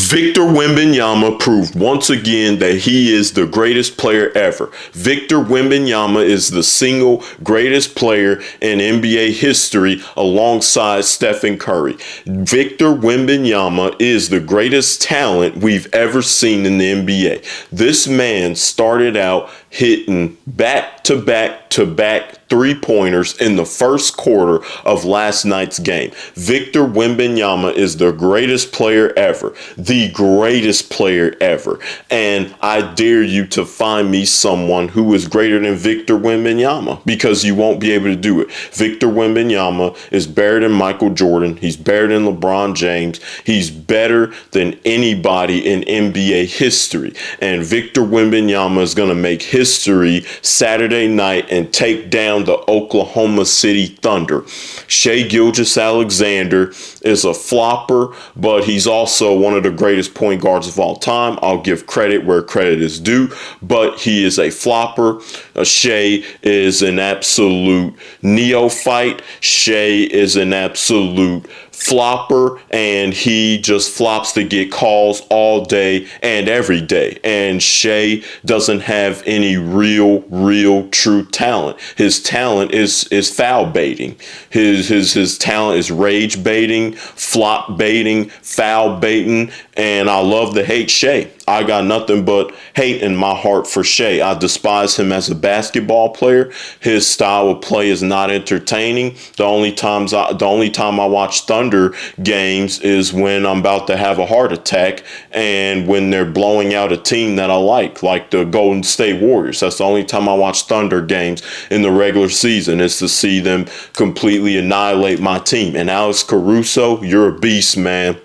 Victor Wembanyama proved once again that he is the greatest player ever. Victor Wembanyama is the single greatest player in NBA history alongside Stephen Curry. Victor Wembanyama is the greatest talent we've ever seen in the NBA. This man started out hitting back-to-back-to-back three-pointers in the first quarter of last night's game. Victor Wembanyama is the greatest player ever. The greatest player ever. And I dare you to find me someone who is greater than Victor Wembanyama, because you won't be able to do it. Victor Wembanyama is better than Michael Jordan. He's better than LeBron James. He's better than anybody in NBA history. And Victor Wembanyama is going to make history Saturday night and take down the Oklahoma City Thunder. Shai Gilgeous-Alexander is a flopper, but he's also one of the greatest point guards of all time. I'll give credit where credit is due, but he is a flopper. Shai is an absolute neophyte. Shai is an absolute flopper, and he just flops to get calls all day and every day. And Shai doesn't have any real true talent. His talent is foul baiting. His talent is rage baiting, flop baiting, foul baiting, and I love to hate Shai. I got nothing but hate in my heart for Shai. I despise him as a basketball player. His style of play is not entertaining. The only time I watch Thunder games is when I'm about to have a heart attack and when they're blowing out a team that I like the Golden State Warriors. That's the only time I watch Thunder games in the regular season, is to see them completely annihilate my team. And Alex Caruso, you're a beast, man.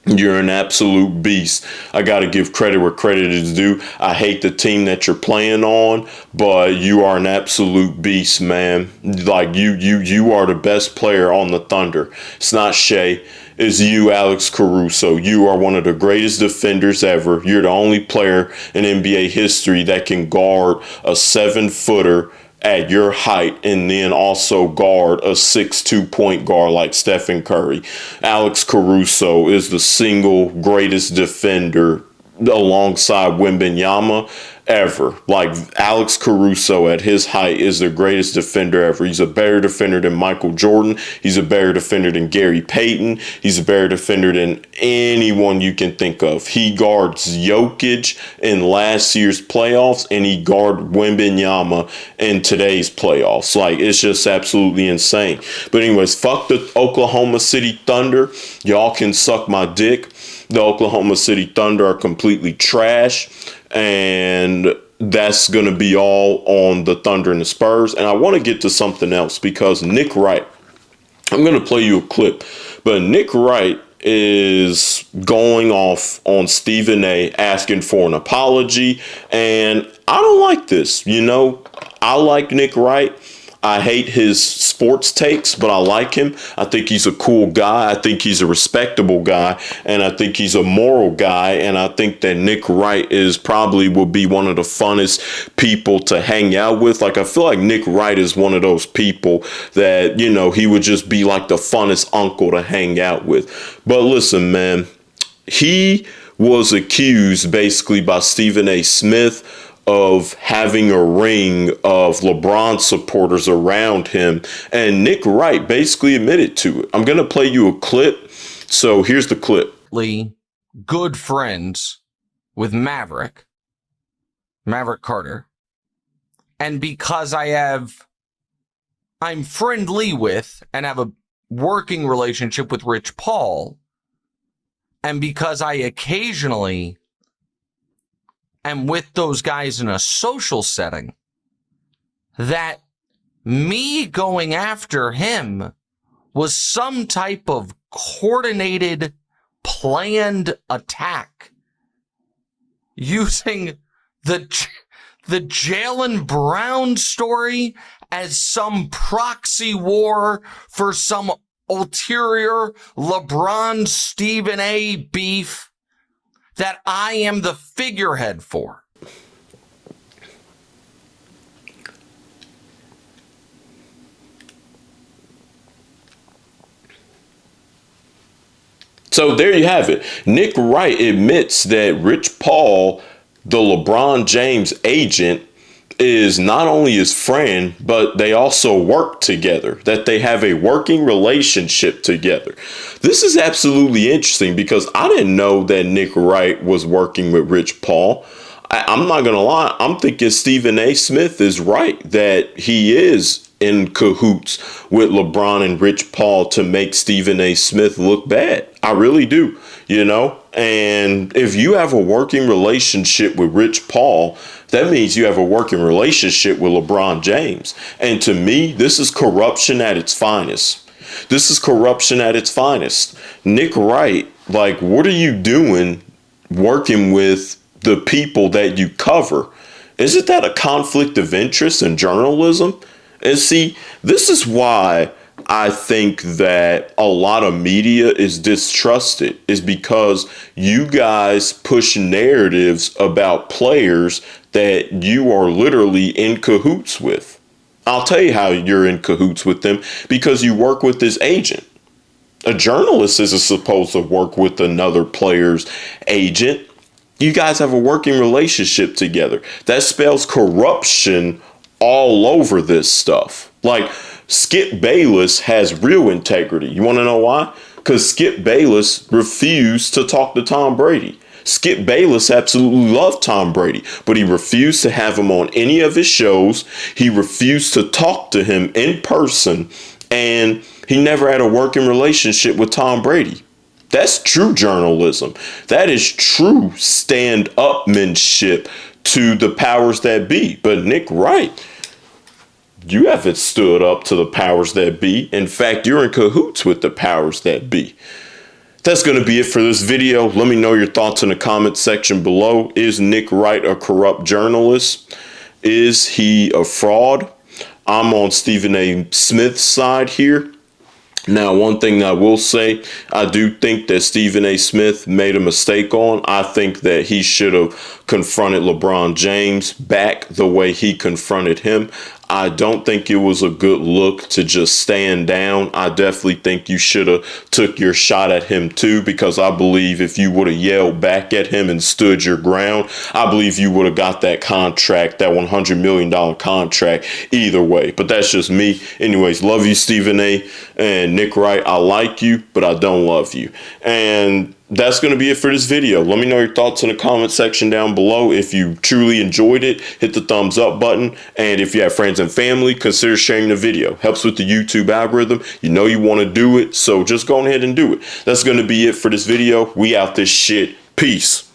You're an absolute beast. I got to give credit where credit is due. I hate the team that you're playing on, but you are an absolute beast, man. Like you are the best player on the Thunder. It's not Shai. It's you, Alex Caruso. You are one of the greatest defenders ever. You're the only player in NBA history that can guard a 7-footer at your height and then also guard a 6'2" point guard like Stephen Curry. Alex Caruso is the single greatest defender alongside Wembanyama ever. Like, Alex Caruso at his height is the greatest defender ever. He's a better defender than Michael Jordan. He's a better defender than Gary Payton. He's a better defender than anyone you can think of. He guards Jokic in last year's playoffs, and he guarded Wembanyama in today's playoffs. Like, it's just absolutely insane. But anyways, fuck the Oklahoma City Thunder. Y'all can suck my dick. The Oklahoma City Thunder are completely trash, and that's going to be all on the Thunder and the Spurs. And I want to get to something else, because Nick Wright, I'm going to play you a clip, but Nick Wright is going off on Stephen A, asking for an apology, and I don't like this. You know, I like Nick Wright. I hate his sports takes, but I like him. I think he's a cool guy. I think he's a respectable guy, and I think he's a moral guy. And I think that Nick Wright will be one of the funnest people to hang out with. Like, I feel like Nick Wright is one of those people that, you know, he would just be like the funnest uncle to hang out with. But listen, man, he was accused basically by Stephen A. Smith of having a ring of LeBron supporters around him, and Nick Wright basically admitted to it. I'm going to play you a clip. So here's the clip. Good friends with Maverick Carter, and because I'm friendly with and have a working relationship with Rich Paul, and because I occasionally am with those guys in a social setting, that me going after him was some type of coordinated, planned attack using the Jaylen Brown story as some proxy war for some ulterior LeBron Stephen A beef that I am the figurehead for. So there you have it. Nick Wright admits that Rich Paul, the LeBron James agent, is not only his friend, but they also work together, that they have a working relationship together. This is absolutely interesting because I didn't know that Nick Wright was working with Rich Paul. I'm not going to lie. I'm thinking Stephen A. Smith is right that he is in cahoots with LeBron and Rich Paul to make Stephen A. Smith look bad. I really do, you know? And if you have a working relationship with Rich Paul, that means you have a working relationship with LeBron James. And to me, this is corruption at its finest. This is corruption at its finest. Nick Wright, like, what are you doing working with the people that you cover? Isn't that a conflict of interest in journalism? And see, this is why I think that a lot of media is distrusted, is because you guys push narratives about players that you are literally in cahoots with. I'll tell you how you're in cahoots with them, because you work with this agent. A journalist isn't supposed to work with another player's agent. You guys have a working relationship together. That spells corruption all over this stuff. Like, Skip Bayless has real integrity. You want to know why? Because Skip Bayless refused to talk to Tom Brady. Skip Bayless absolutely loved Tom Brady, but he refused to have him on any of his shows. He refused to talk to him in person, and he never had a working relationship with Tom Brady. That's true journalism. That is true stand-upmanship to the powers that be. But Nick Wright, you haven't stood up to the powers that be. In fact, you're in cahoots with the powers that be. That's going to be it for this video. Let me know your thoughts in the comment section below. Is Nick Wright a corrupt journalist? Is he a fraud? I'm on Stephen A. Smith's side here. Now, one thing that I will say, I do think that Stephen A. Smith made a mistake on. I think that he should have confronted LeBron James back the way he confronted him. I don't think it was a good look to just stand down. I definitely think you should have took your shot at him too, because I believe if you would have yelled back at him and stood your ground, I believe you would have got that contract, that $100 million contract either way. But that's just me. Anyways, love you, Stephen A. and Nick Wright. I like you, but I don't love you. And that's going to be it for this video. Let me know your thoughts in the comment section down below. If you truly enjoyed it, hit the thumbs up button. And if you have friends and family, consider sharing the video. Helps with the YouTube algorithm. You know you want to do it, so just go ahead and do it. That's going to be it for this video. We out this shit. Peace.